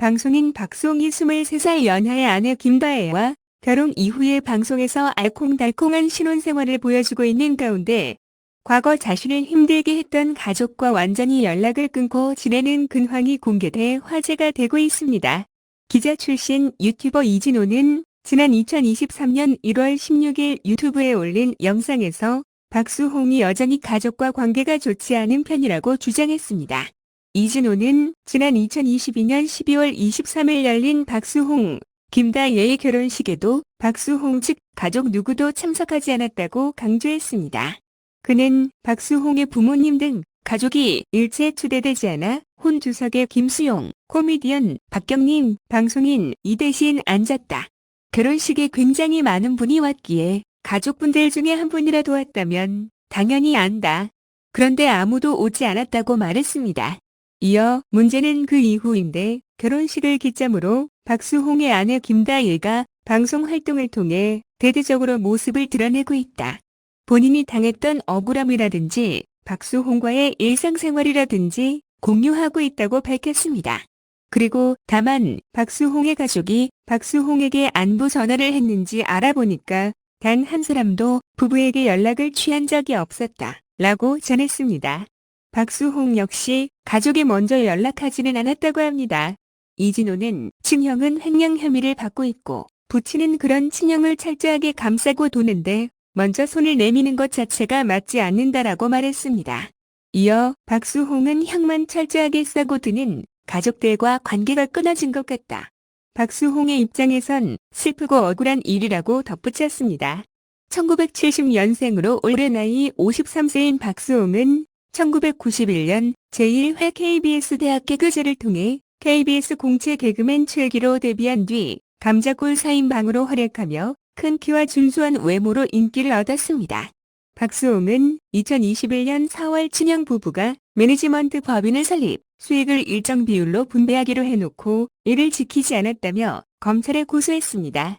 방송인 박수홍이 23살 연하의 아내 김다혜와 결혼 이후에 방송에서 알콩달콩한 신혼생활을 보여주고 있는 가운데 과거 자신을 힘들게 했던 가족과 완전히 연락을 끊고 지내는 근황이 공개돼 화제가 되고 있습니다. 기자 출신 유튜버 이진호는 지난 2023년 1월 16일 유튜브에 올린 영상에서 박수홍이 여전히 가족과 관계가 좋지 않은 편이라고 주장했습니다. 이진호는 지난 2022년 12월 23일 열린 박수홍, 김다혜의 결혼식에도 박수홍 측 가족 누구도 참석하지 않았다고 강조했습니다. 그는 박수홍의 부모님 등 가족이 일체 초대되지 않아 혼주석에 김수용, 코미디언 박경림, 방송인 이대신 앉았다. 결혼식에 굉장히 많은 분이 왔기에 가족분들 중에 한 분이라도 왔다면 당연히 안다. 그런데 아무도 오지 않았다고 말했습니다. 이어 문제는 그 이후인데 결혼식을 기점으로 박수홍의 아내 김다혜가 방송 활동을 통해 대대적으로 모습을 드러내고 있다. 본인이 당했던 억울함이라든지 박수홍과의 일상생활이라든지 공유하고 있다고 밝혔습니다. 그리고 다만 박수홍의 가족이 박수홍에게 안부 전화를 했는지 알아보니까 단 한 사람도 부부에게 연락을 취한 적이 없었다. 라고 전했습니다. 박수홍 역시 가족이 먼저 연락하지는 않았다고 합니다. 이진호는 친형은 횡령 혐의를 받고 있고 부친은 그런 친형을 철저하게 감싸고 도는데 먼저 손을 내미는 것 자체가 맞지 않는다라고 말했습니다. 이어 박수홍은 형만 철저하게 싸고 드는 가족들과 관계가 끊어진 것 같다. 박수홍의 입장에선 슬프고 억울한 일이라고 덧붙였습니다. 1970년생으로 올해 나이 53세인 박수홍은 1991년 제1회 KBS 대학 개그제를 통해 KBS 공채 개그맨 최기로 데뷔한 뒤 감자골 4인방으로 활약하며 큰 키와 준수한 외모로 인기를 얻었습니다. 박수홍은 2021년 4월 친형 부부가 매니지먼트 법인을 설립, 수익을 일정 비율로 분배하기로 해놓고 이를 지키지 않았다며 검찰에 고소했습니다.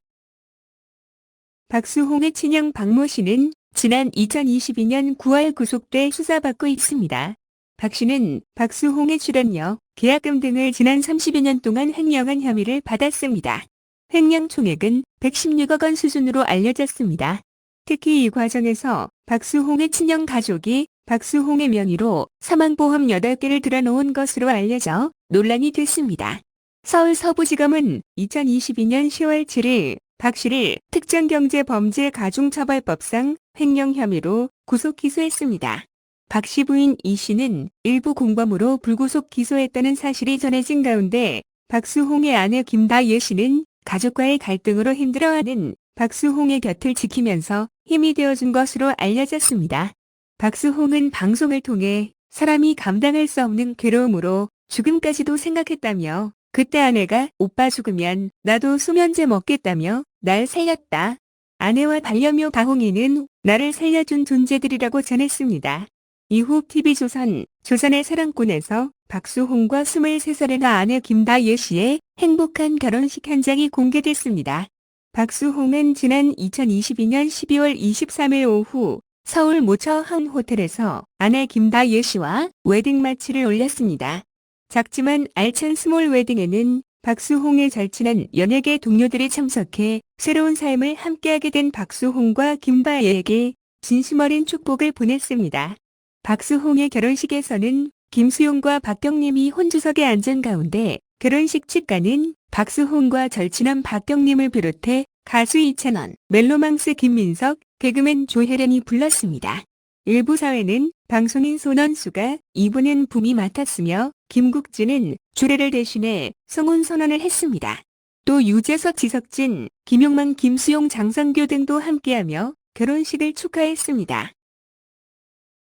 박수홍의 친형 박모 씨는 지난 2022년 9월 구속돼 수사받고 있습니다. 박 씨는 박수홍의 출연료, 계약금 등을 지난 30여 년 동안 횡령한 혐의를 받았습니다. 횡령 총액은 116억 원 수준으로 알려졌습니다. 특히 이 과정에서 박수홍의 친형 가족이 박수홍의 명의로 사망보험 8개를 들어놓은 것으로 알려져 논란이 됐습니다. 서울 서부지검은 2022년 10월 7일 박 씨를 특정경제범죄가중처벌법상 횡령 혐의로 구속 기소했습니다. 박 씨 부인 이 씨는 일부 공범으로 불구속 기소했다는 사실이 전해진 가운데 박수홍의 아내 김다혜 씨는 가족과의 갈등으로 힘들어하는 박수홍의 곁을 지키면서 힘이 되어준 것으로 알려졌습니다. 박수홍은 방송을 통해 사람이 감당할 수 없는 괴로움으로 죽음까지도 생각했다며 그때 아내가 오빠 죽으면 나도 수면제 먹겠다며 날 살렸다. 아내와 반려묘 바홍이는 나를 살려준 존재들이라고 전했습니다. 이후 TV조선, 조선의 사랑꾼에서 박수홍과 23살의 아내 김다혜 씨의 행복한 결혼식 현장이 공개됐습니다. 박수홍은 지난 2022년 12월 23일 오후 서울 모처 한 호텔에서 아내 김다혜 씨와 웨딩 마치를 올렸습니다. 작지만 알찬 스몰 웨딩에는 박수홍의 절친한 연예계 동료들이 참석해 새로운 삶을 함께하게 된 박수홍과 김다혜에게 진심 어린 축복을 보냈습니다. 박수홍의 결혼식에서는 김수용과 박경림이 혼주석에 앉은 가운데 결혼식 축가는 박수홍과 절친한 박경림을 비롯해 가수 이찬원, 멜로망스 김민석, 개그맨 조혜련이 불렀습니다. 일부 사회는 방송인 손원수가 이분은 붐이 맡았으며 김국진은 주례를 대신해 성혼 선언을 했습니다. 또 유재석, 지석진, 김용만, 김수용, 장성규 등도 함께하며 결혼식을 축하했습니다.